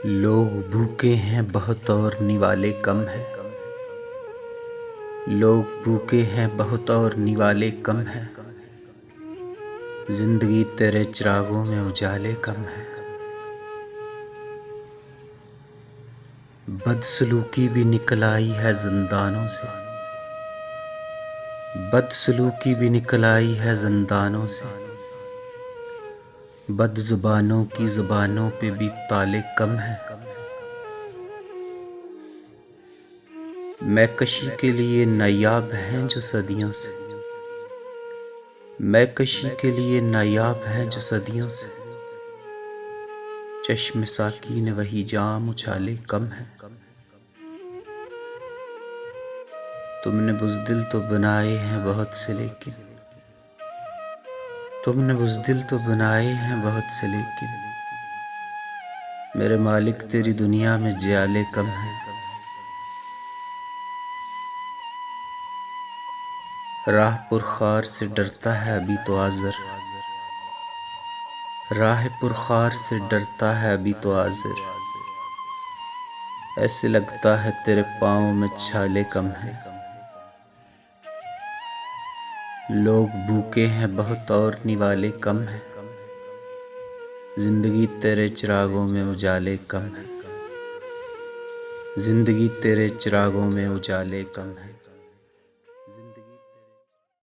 लोग भूखे हैं बहुत और निवाले कम हैं। लोग भूखे हैं बहुत और निवाले कम हैं। जिंदगी तेरे चिरागों में उजाले कम है। बदसलूकी भी निकल आई है जिंदानों से। बदसलूकी भी निकल आई है जिंदानों से। बदजुबानों की जुबानों पे भी ताले कम हैं। मैं कशी के लिए नायाब हैं जो सदियों से। मैं कशी के लिए नायाब हैं जो सदियों से। चश्म साकी ने वही जाम उछाले कम है। तुमने बुज़दिल तो बनाए हैं बहुत से लेकिन तुमने बुज़दिल तो बनाए हैं बहुत से लेकिन मेरे मालिक तेरी दुनिया में जियाले कम हैं। राह पुरखार से डरता है अभी तो आज़र। राह पुरखार से डरता है अभी तो आज़र। ऐसे लगता है तेरे पाँव में छाले कम हैं। लोग भूखे हैं बहुत और निवाले कम हैं। जिंदगी तेरे चिरागों में उजाले कम है। जिंदगी तेरे चिरागों में उजाले कम है।